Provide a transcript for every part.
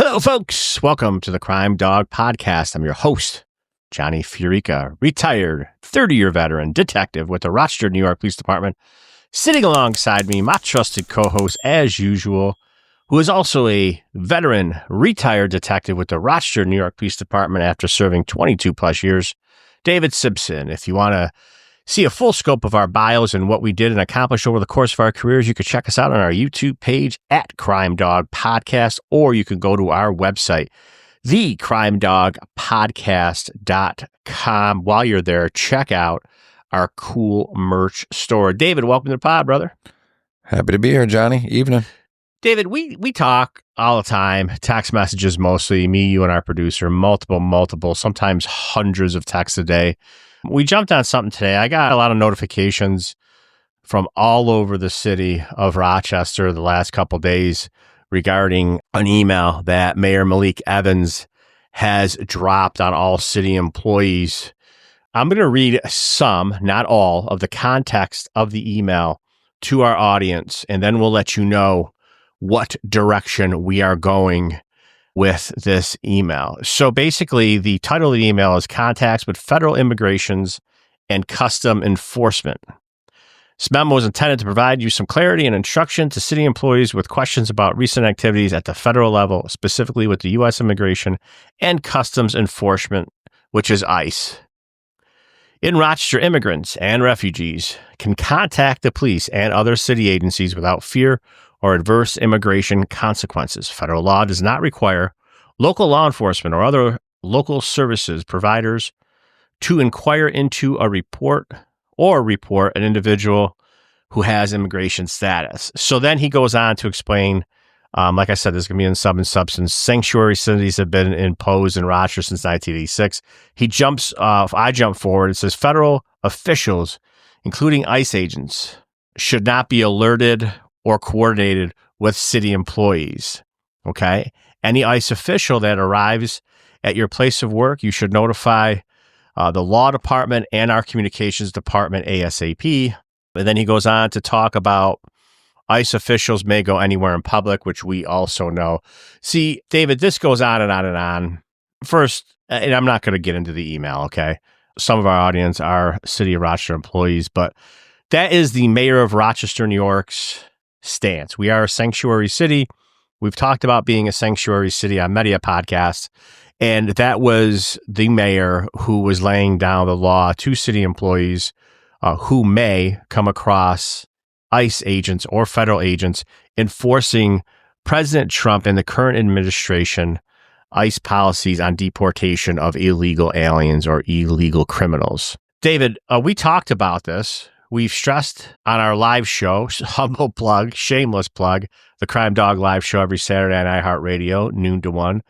Hello, folks. Welcome to the Crime Dawg podcast. I'm your host, Johnny FIORICA, retired 30-year veteran detective with the Rochester, New York Police Department. Sitting alongside me, my trusted co-host, as usual, who is also a veteran retired detective with the Rochester, New York Police Department after serving 22 plus years, David SIMPSON. If you want to see a full scope of our bios and what we did and accomplished over the course of our careers, you can check us out on our YouTube page at Crime Dawg Podcast, or you can go to our website, thecrimedawgpodcast.com. While you're there, check out our cool merch store. David, welcome to the pod, brother. Happy to be here, Johnny. Evening. David, we talk all the time, text messages mostly, me, you, and our producer, multiple, sometimes hundreds of texts a day. We jumped on something today. I got a lot of notifications from all over the city of Rochester the last couple of days regarding an email that Mayor Malik Evans has dropped on all city employees. I'm going to read some, not all, of the context of the email to our audience, and then we'll let you know what direction we are going with this email. So basically, the title of the email is Contacts with Federal Immigrations and Custom Enforcement. This memo is intended to provide you some clarity and instruction to city employees with questions about recent activities at the federal level, specifically with the U.S. Immigration and Customs Enforcement, which is ICE. In Rochester, immigrants and refugees can contact the police and other city agencies without fear or adverse immigration consequences. Federal law does not require local law enforcement or other local services providers to inquire into a report an individual who has immigration status. So then he goes on to explain, like I said, there's going to be in sub and substance. Sanctuary cities have been imposed in Rochester since 1986. I jump forward. It says federal officials, including ICE agents, should not be alerted or coordinated with city employees. Okay? Any ICE official that arrives at your place of work, you should notify the law department and our communications department ASAP. And then he goes on to talk about ICE officials may go anywhere in public, which we also know. See, David, this goes on and on and on. First, and I'm not going to get into the email, okay? Some of our audience are City of Rochester employees, but that is the mayor of Rochester, New York's stance. We are a sanctuary city. We've talked about being a sanctuary city on many podcasts, and that was the mayor who was laying down the law to city employees who may come across ICE agents or federal agents enforcing President Trump and the current administration ICE policies on deportation of illegal aliens or illegal criminals. David, we talked about this. We've stressed on our live show, humble plug, shameless plug, the Crime Dawg live show every Saturday on iHeartRadio, noon to 1.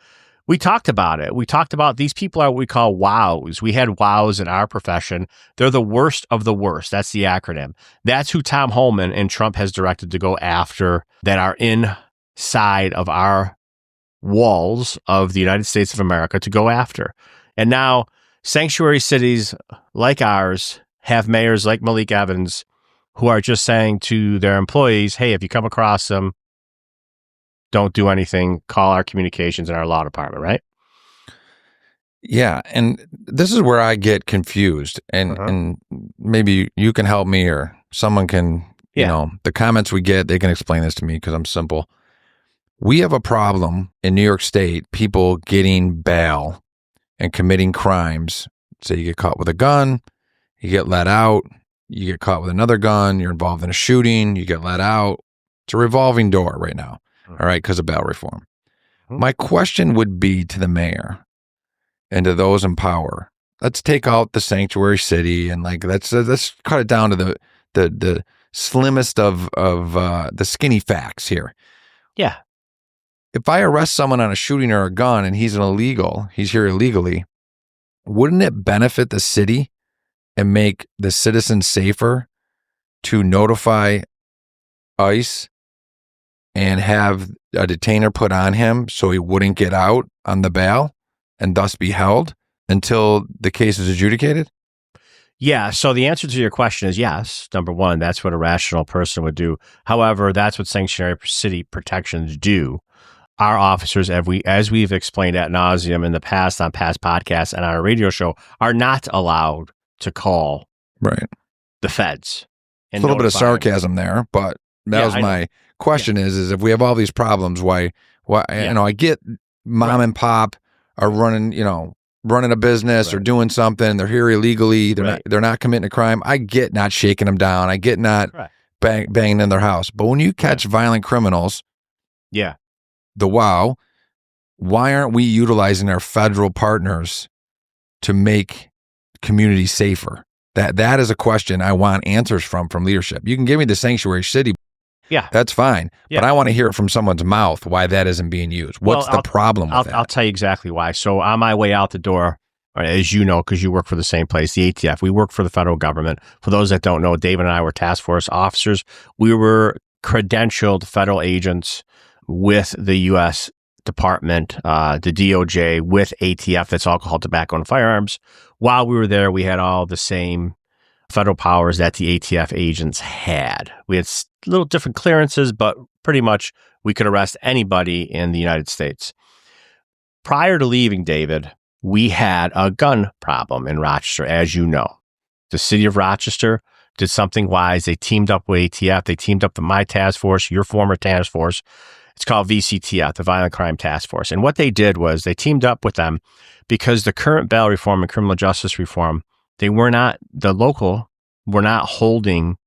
We talked about it. We talked about these people are what we call WOWs. We had WOWs in our profession. They're the worst of the worst. That's the acronym. That's who Tom Holman and Trump has directed to go after that are inside of our walls of the United States of America to go after. And now sanctuary cities like ours have mayors like Malik Evans who are just saying to their employees, hey, if you come across them, don't do anything, call our communications and our law department, right? Yeah, and this is where I get confused, and maybe you can help me or someone can, the comments we get, they can explain this to me because I'm simple. We have a problem in New York State, people getting bail and committing crimes. Say you get caught with a gun, you get let out, you get caught with another gun, you're involved in a shooting, you get let out. It's a revolving door right now, all right, because of bail reform. My question would be to the mayor and to those in power. Let's take out the sanctuary city and let's cut it down to the slimmest of the skinny facts here. Yeah. If I arrest someone on a shooting or a gun and he's here illegally, wouldn't it benefit the city and make the citizens safer to notify ICE and have a detainer put on him so he wouldn't get out on the bail and thus be held until the case is adjudicated? Yeah, so the answer to your question is yes. Number one, that's what a rational person would do. However, that's what sanctuary city protections do. our officers, as we've explained ad nauseum in the past on past podcasts and on our radio show, are not allowed to call the feds. A little bit of sarcasm there, but that was my question is if we have all these problems, why, I get mom and pop are running a business or doing something. They're here illegally. They're not committing a crime. I get not shaking them down. I get not banging in their house. But when you catch violent criminals, why aren't we utilizing our federal partners to make communities safer? That is a question I want answers from leadership. You can give me the sanctuary city. Yeah. That's fine. Yeah. But I want to hear it from someone's mouth why that isn't being used. What's the problem with that? I'll tell you exactly why. So on my way out the door, as you know, because you work for the same place, the ATF, we work for the federal government. For those that don't know, David and I were task force officers. We were credentialed federal agents with the U.S. Department, the DOJ, with ATF, that's alcohol, tobacco, and firearms. While we were there, we had all the same federal powers that the ATF agents had. We had little different clearances, but pretty much we could arrest anybody in the United States. Prior to leaving, David, we had a gun problem in Rochester, as you know. The city of Rochester did something wise. They teamed up with ATF. They teamed up with my task force, your former task force. It's called VCTF, the Violent Crime Task Force. And what they did was they teamed up with them because the current bail reform and criminal justice reform, the local were not holding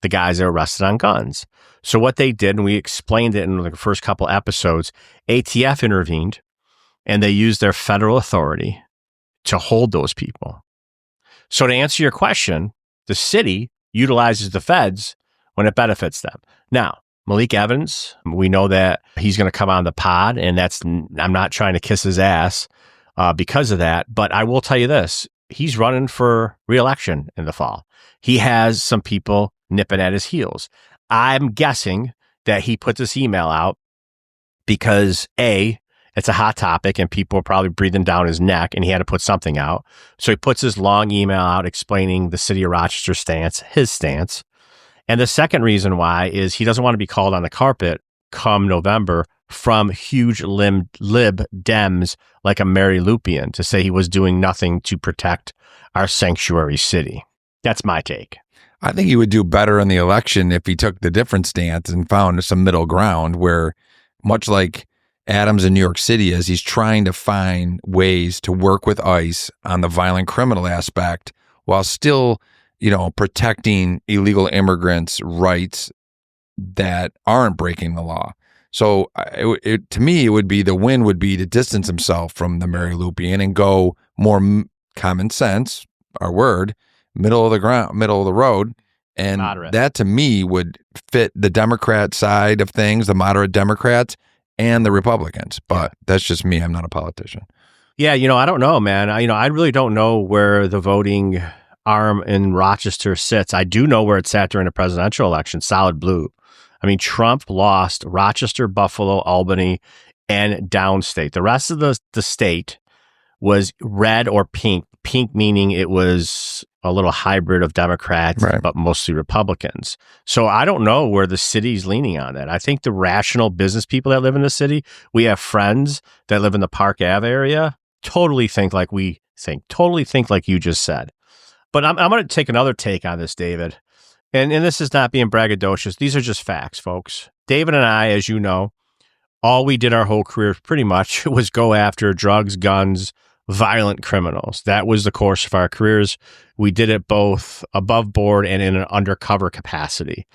the guys that were arrested on guns. So what they did, and we explained it in the first couple episodes, ATF intervened and they used their federal authority to hold those people. So to answer your question, the city utilizes the feds when it benefits them. Now, Malik Evans, we know that he's going to come on the pod, and I'm not trying to kiss his ass because of that, but I will tell you this. He's running for re-election in the fall. He has some people nipping at his heels. I'm guessing that he put this email out because it's a hot topic and people are probably breathing down his neck and he had to put something out. So he puts his long email out explaining the city of Rochester stance, his stance. And the second reason why is he doesn't want to be called on the carpet come November from huge lib Dems like a Mary Lupian to say he was doing nothing to protect our sanctuary city. That's my take. I think he would do better in the election if he took the different stance and found some middle ground where, much like Adams in New York City is, he's trying to find ways to work with ICE on the violent criminal aspect while still protecting illegal immigrants' rights that aren't breaking the law. So to me, it would be the win would be to distance himself from the Mary Lupian and go more common sense, our word, middle of the road. And moderate. That to me would fit the Democrat side of things, the moderate Democrats and the Republicans. But that's just me. I'm not a politician. Yeah. I don't know, man. I really don't know where the voting arm in Rochester sits. I do know where it sat during the presidential election, solid blue. I mean, Trump lost Rochester, Buffalo, Albany, and downstate. The rest of the state was red or pink. Pink meaning it was a little hybrid of Democrats, but mostly Republicans. So I don't know where the city's leaning on that. I think the rational business people that live in the city, we have friends that live in the Park Ave area, totally think like we think, totally think like you just said. But I'm going to take another take on this, David. And this is not being braggadocious. These are just facts, folks. David and I, as you know, all we did our whole career pretty much was go after drugs, guns, violent criminals. That was the course of our careers. We did it both above board and in an undercover capacity.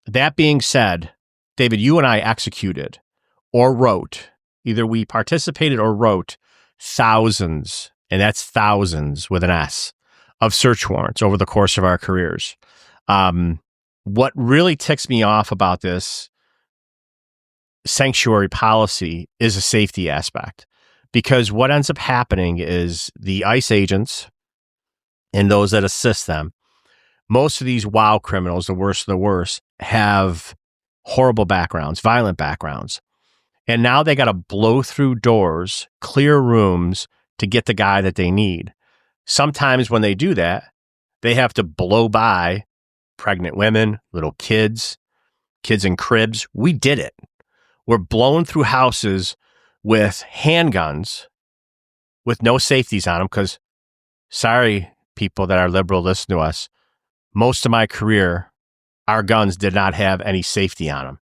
That being said, David, you and I executed or wrote, either we participated or wrote thousands, and that's thousands with an S, of search warrants over the course of our careers. What really ticks me off about this sanctuary policy is a safety aspect, because what ends up happening is the ICE agents and those that assist them, most of these WOW criminals, the worst of the worst, have horrible backgrounds, violent backgrounds. And now they got to blow through doors, clear rooms to get the guy that they need. Sometimes when they do that, they have to blow by pregnant women, little kids in cribs. We did it. We're blowing through houses with handguns with no safeties on them because, sorry, people that are liberal, listen to us. Most of my career, our guns did not have any safety on them.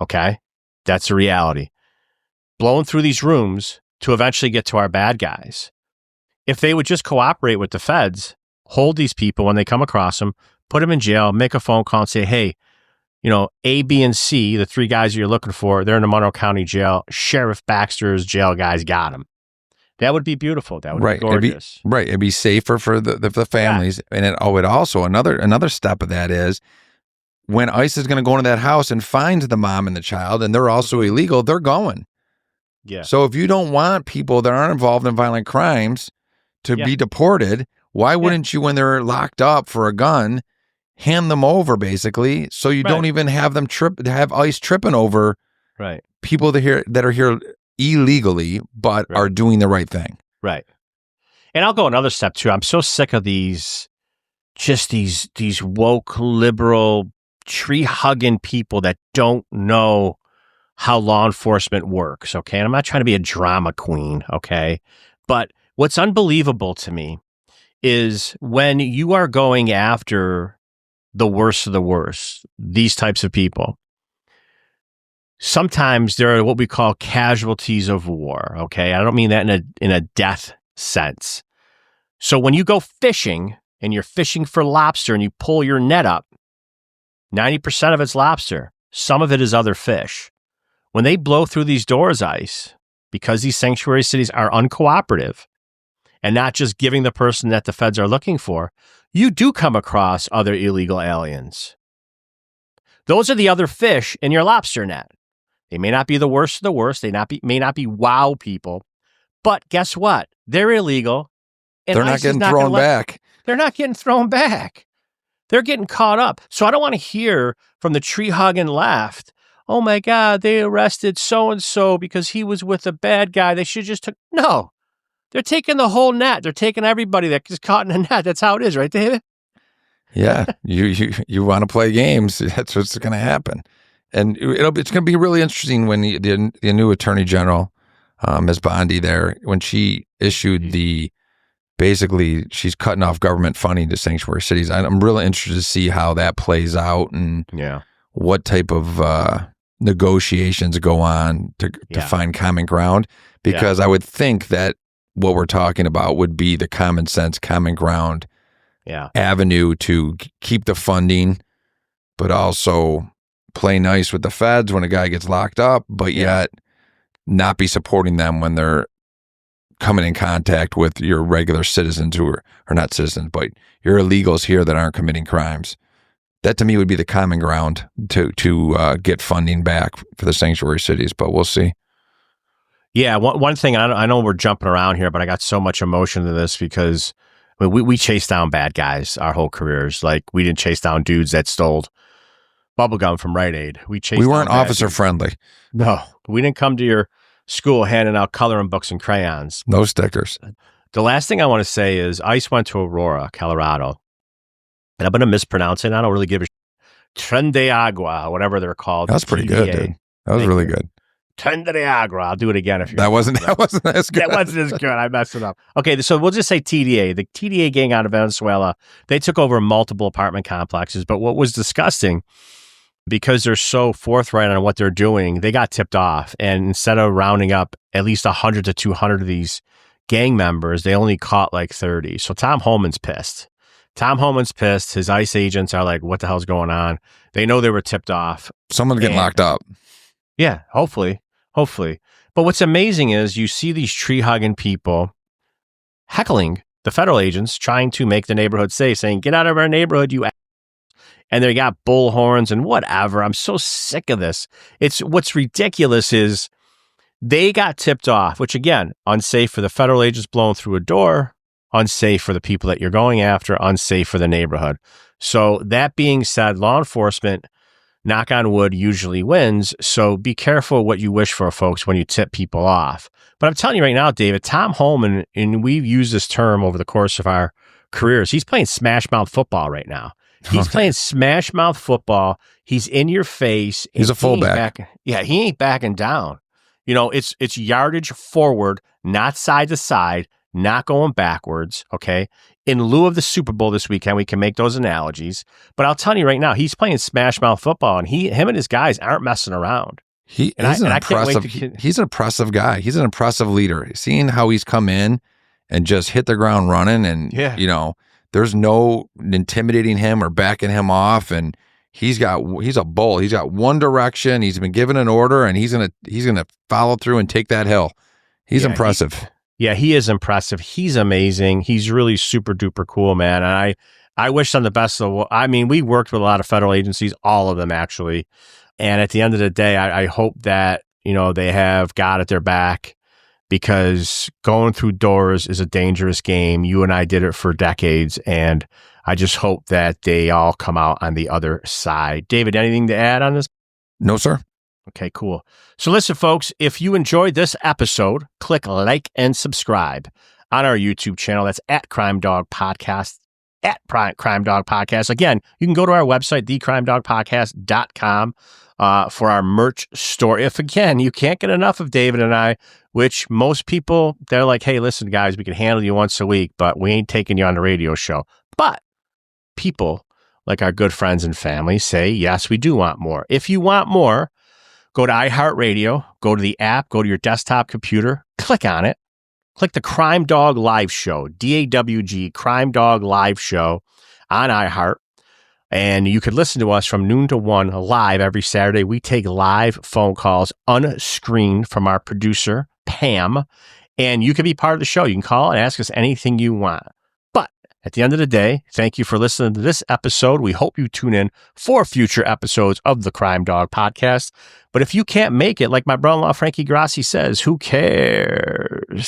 Okay? That's a reality. Blowing through these rooms to eventually get to our bad guys. If they would just cooperate with the feds, hold these people when they come across them, put them in jail, make a phone call and say, hey, A, B, and C, the 3 guys you're looking for, they're in the Monroe County Jail. Sheriff Baxter's jail guys got them. That would be beautiful. That would be gorgeous. It'd be safer for the families. Yeah. And it would also, another step of that is when ICE is going to go into that house and find the mom and the child, and they're also illegal, they're going. Yeah. So if you don't want people that aren't involved in violent crimes to be deported, why wouldn't you, when they're locked up for a gun, hand them over basically, so you don't even have them have ICE tripping over people that are here illegally but are doing the right thing. Right. And I'll go another step too. I'm so sick of these woke liberal tree hugging people that don't know how law enforcement works. Okay. And I'm not trying to be a drama queen. Okay. But what's unbelievable to me is when you are going after the worst of the worst, these types of people, sometimes there are what we call casualties of war. Okay. I don't mean that in a death sense. So when you go fishing and you're fishing for lobster and you pull your net up, 90% of it's lobster. Some of it is other fish. When they blow through these doors, ICE, because these sanctuary cities are uncooperative and not just giving the person that the feds are looking for, you do come across other illegal aliens. Those are the other fish in your lobster net. They may not be the worst of the worst. They may not be wow people. But guess what? They're illegal. And they're not getting thrown back. They're not getting thrown back. They're getting caught up. So I don't want to hear from the tree hugging left, oh my God, they arrested so-and-so because he was with a bad guy. They should just took. No, they're taking the whole net. They're taking everybody that gets caught in a net. That's how it is, right, David? Yeah, you want to play games. That's what's going to happen. And it's going to be really interesting when the new Attorney General, Ms. Bondi there, when she issued basically she's cutting off government funding to sanctuary cities. I'm really interested to see how that plays out and what type of negotiations go on to find common ground. Because I would think that what we're talking about would be the common sense, common ground avenue to keep the funding, but also play nice with the feds when a guy gets locked up, but yet not be supporting them when they're coming in contact with your regular citizens who are not citizens, but your illegals here that aren't committing crimes. That to me would be the common ground to get funding back for the sanctuary cities, but we'll see. Yeah, one thing, I know we're jumping around here, but I got so much emotion to this because we chased down bad guys our whole careers. Like, we didn't chase down dudes that stole bubblegum from Rite Aid. We weren't officer friendly. No, we didn't come to your school handing out coloring books and crayons. No stickers. The last thing I want to say is ICE went to Aurora, Colorado, and I'm going to mispronounce it. I don't really give a Tren de Agua, whatever they're called. That's pretty good, dude. That was really good. Tren de Agua. I'll do it again if you. That wasn't as good. That wasn't as good. I messed it up. Okay, so we'll just say TDA. The TDA gang out of Venezuela. They took over multiple apartment complexes. But what was disgusting, because they're so forthright on what they're doing, they got tipped off. And instead of rounding up at least 100 to 200 of these gang members, they only caught like 30. So Tom Homan's pissed. His ICE agents are like, what the hell's going on? They know they were tipped off. Someone's getting locked up. Yeah, hopefully. But what's amazing is you see these tree-hugging people heckling the federal agents, trying to make the neighborhood safe, saying, get out of our neighborhood, you and they got bullhorns and whatever. I'm so sick of this. What's ridiculous is they got tipped off, which again, unsafe for the federal agents blowing through a door, unsafe for the people that you're going after, unsafe for the neighborhood. So that being said, law enforcement, knock on wood, usually wins. So be careful what you wish for, folks, when you tip people off. But I'm telling you right now, David, Tom Homan, and we've used this term over the course of our careers, he's playing smash mouth football right now. He's playing smash mouth football. He's in your face. He's a fullback. He ain't backing down. It's yardage forward, not side to side, not going backwards. Okay. In lieu of the Super Bowl this weekend, we can make those analogies. But I'll tell you right now, he's playing smash mouth football, and him and his guys aren't messing around. He's an impressive guy. He's an impressive leader. Seeing how he's come in and just hit the ground running, and there's no intimidating him or backing him off, and he's a bull. He's got one direction. He's been given an order, and he's gonna follow through and take that hill. He's impressive. He is impressive. He's amazing. He's really super duper cool, man. And I wish them the best. We worked with a lot of federal agencies, all of them actually. And at the end of the day, I hope that, they have God at their back, because going through doors is a dangerous game. You and I did it for decades, and I just hope that they all come out on the other side. David, anything to add on this? No, sir. Okay, cool. So listen, folks, if you enjoyed this episode, click like and subscribe on our YouTube channel. That's at Crime Dawg Podcast, at Crime Dawg Podcast. Again, you can go to our website, thecrimedogpodcast.com, for our merch store. If, again, you can't get enough of David and I, which most people, they're like, hey, listen, guys, we can handle you once a week, but we ain't taking you on the radio show. But people like our good friends and family say, yes, we do want more. If you want more, go to iHeartRadio, go to the app, go to your desktop computer, click on it, click the Crime Dawg Live Show, DAWG, Crime Dawg Live Show on iHeart, and you could listen to us from noon to 1 live every Saturday. We take live phone calls unscreened from our producer, Pam, and you can be part of the show. You can call and ask us anything you want. But at the end of the day, thank you for listening to this episode. We hope you tune in for future episodes of the Crime Dawg Podcast. But if you can't make it, like my brother-in-law Frankie Grassi says, who cares?